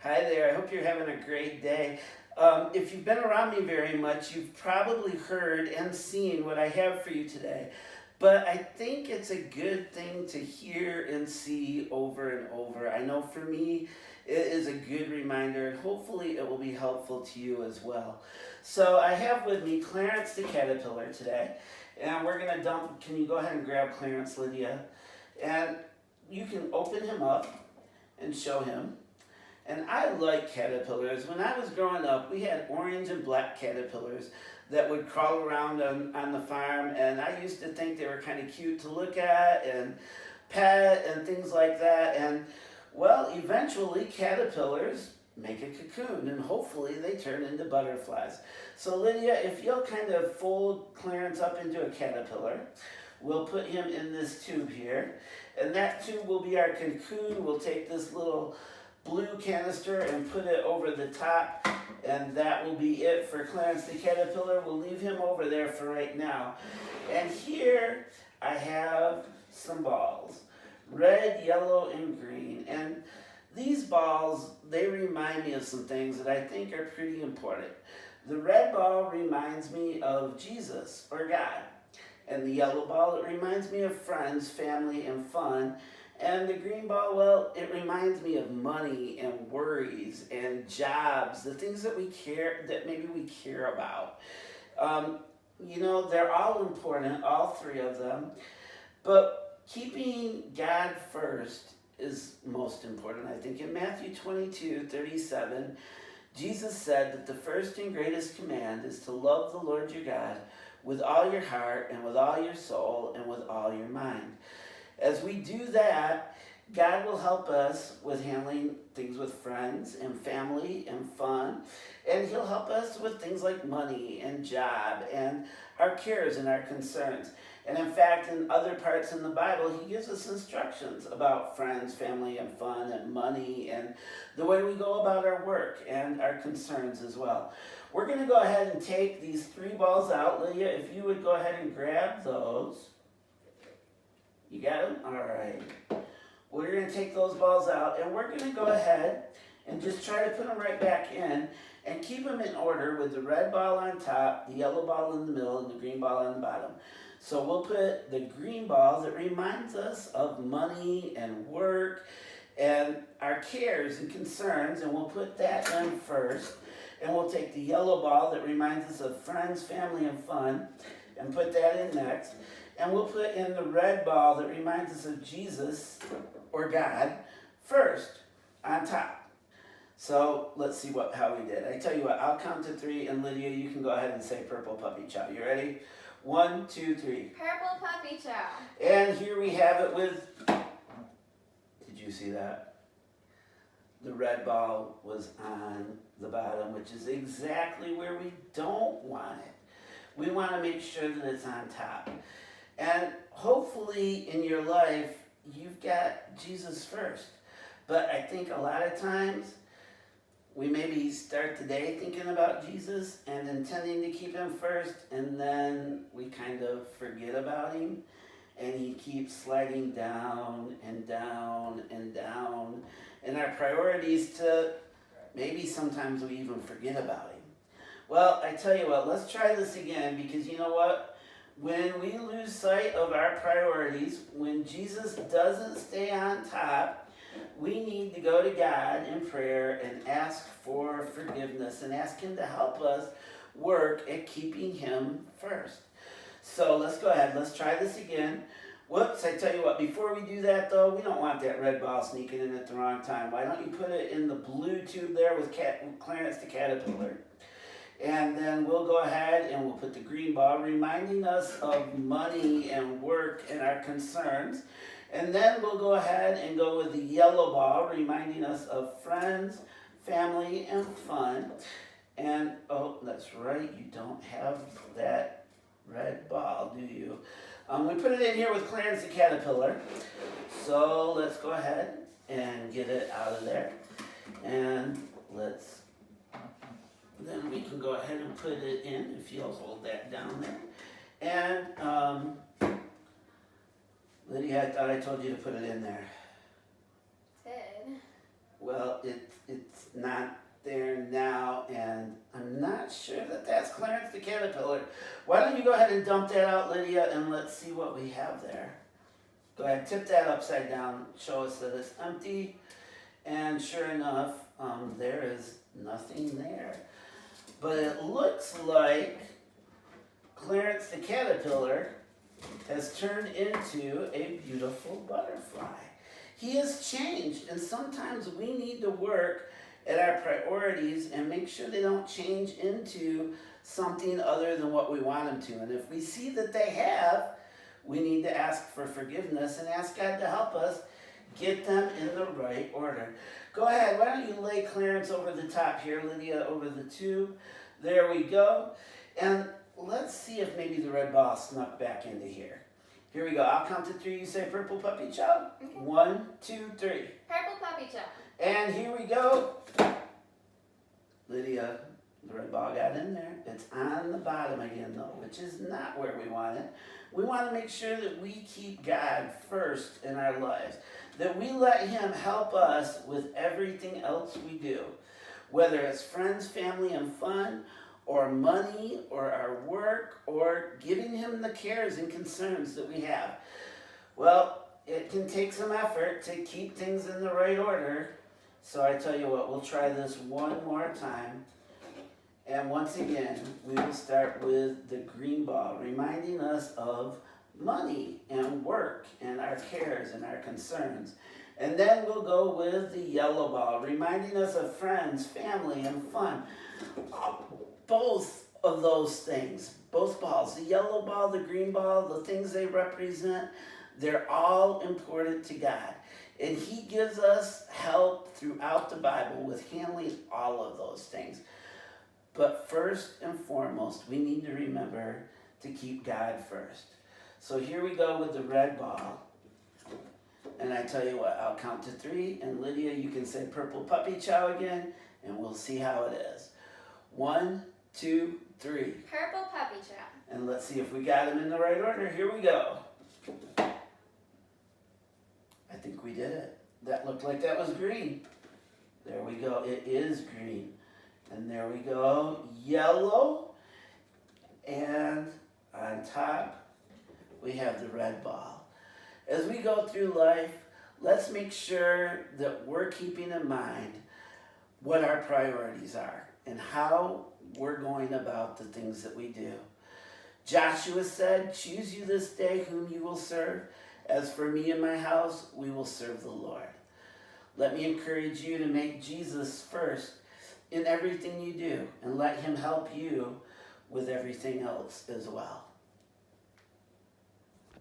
Hi there, I hope you're having a great day. If you've been around me very much, you've probably heard and seen what I have for you today. But I think it's a good thing to hear and see over and over. I know for me, it is a good reminder, and hopefully, it will be helpful to you as well. So, I have with me Clarence the Caterpillar today, and we're going to dump. Can you go ahead and grab Clarence, Lydia? And you can open him up and show him. And I like caterpillars. When I was growing up, we had orange and black caterpillars that would crawl around on the farm, and I used to think they were kind of cute to look at and pet and things like that. And well, eventually, caterpillars make a cocoon, and hopefully, they turn into butterflies. So, Lydia, if you'll kind of fold Clarence up into a caterpillar, we'll put him in this tube here, and that tube will be our cocoon. We'll take this little blue canister and put it over the top, and that will be it for Clarence the Caterpillar. We'll leave him over there for right now. And here I have some balls, red, yellow, and green. And these balls, they remind me of some things that I think are pretty important. The red ball reminds me of Jesus or God. And the yellow ball, it reminds me of friends, family, and fun. And the green ball, well, it reminds me of money and worries and jobs, the things that maybe we care about. They're all important, all three of them. But keeping God first is most important. I think in Matthew 22:37, Jesus said that the first and greatest command is to love the Lord your God with all your heart and with all your soul and with all your mind. As we do that, God will help us with handling things with friends and family and fun. And He'll help us with things like money and job and our cares and our concerns. And in fact, in other parts in the Bible, He gives us instructions about friends, family, and fun and money and the way we go about our work and our concerns as well. We're going to go ahead and take these three balls out. Lydia, if you would go ahead and grab those. You got them? All right. We're going to take those balls out, and we're going to go ahead and just try to put them right back in and keep them in order with the red ball on top, the yellow ball in the middle, and the green ball on the bottom. So we'll put the green ball that reminds us of money and work and our cares and concerns, and we'll put that in first. And we'll take the yellow ball that reminds us of friends, family, and fun, and put that in next. And we'll put in the red ball that reminds us of Jesus or God first on top. So let's see how we did. I tell you what, I'll count to three, and Lydia, you can go ahead and say purple puppy chow. You ready? 1, 2, 3. Purple puppy chow. And here we have it with, did you see that? The red ball was on the bottom, which is exactly where we don't want it. We want to make sure that it's on top. And hopefully in your life, you've got Jesus first. But I think a lot of times, we maybe start the day thinking about Jesus and intending to keep Him first, and then we kind of forget about Him, and He keeps sliding down and down and down in our priorities to maybe sometimes we even forget about Him. Well, I tell you what, let's try this again, because you know what? When we lose sight of our priorities, when Jesus doesn't stay on top, we need to go to God in prayer and ask for forgiveness and ask Him to help us work at keeping Him first. So let's go ahead. Let's try this again. Whoops, I tell you what, before we do that though, we don't want that red ball sneaking in at the wrong time. Why don't you put it in the blue tube there with Clarence the Caterpillar? And then we'll go ahead and we'll put the green ball, reminding us of money and work and our concerns. And then we'll go ahead and go with the yellow ball, reminding us of friends, family, and fun. And, oh, that's right, you don't have that red ball, do you? We put it in here with Clarence the Caterpillar. So let's go ahead and get it out of there. And then we can go ahead and put it in, if you'll hold that down there. And Lydia, I thought I told you to put it in there. Ted. Well, it's not there now, and I'm not sure that that's Clarence the caterpillar. Why don't you go ahead and dump that out, Lydia, and let's see what we have there. Go ahead, tip that upside down, show us that it's empty, and sure enough, there is nothing there. But it looks like Clarence the caterpillar has turned into a beautiful butterfly. He has changed, and sometimes we need to work at our priorities and make sure they don't change into something other than what we want them to. And if we see that they have, we need to ask for forgiveness and ask God to help us get them in the right order. Go ahead, why don't you lay Clarence over the top here, Lydia over the tube. There we go. And let's see if maybe the red ball snuck back into here. Here we go. I'll count to 3. You say purple puppy chow. Okay. 1, 2, 3. Purple puppy chow. And here we go. Lydia, the red ball got in there. It's on the bottom again though, which is not where we want it. We want to make sure that we keep God first in our lives. That we let Him help us with everything else we do. Whether it's friends, family, and fun, or money, or our work, or giving Him the cares and concerns that we have. Well, it can take some effort to keep things in the right order. So I tell you what, we'll try this one more time. And once again, we will start with the green ball, reminding us of money and work and our cares and our concerns. And then we'll go with the yellow ball, reminding us of friends, family, and fun. Both of those things, both balls, the yellow ball, the green ball, the things they represent, they're all important to God. And He gives us help throughout the Bible with handling all of those things. But first and foremost, we need to remember to keep God first. So here we go with the red ball. And I tell you what, I'll count to 3. And Lydia, you can say purple puppy chow again. And we'll see how it is. 1, 2, 3. Purple puppy chow. And let's see if we got them in the right order. Here we go. I think we did it. That looked like that was green. There we go. It is green. And there we go. Yellow. And on top, we have the red ball. As we go through life, let's make sure that we're keeping in mind what our priorities are and how we're going about the things that we do. Joshua said, "Choose you this day whom you will serve. As for me and my house, we will serve the Lord." Let me encourage you to make Jesus first in everything you do and let Him help you with everything else as well.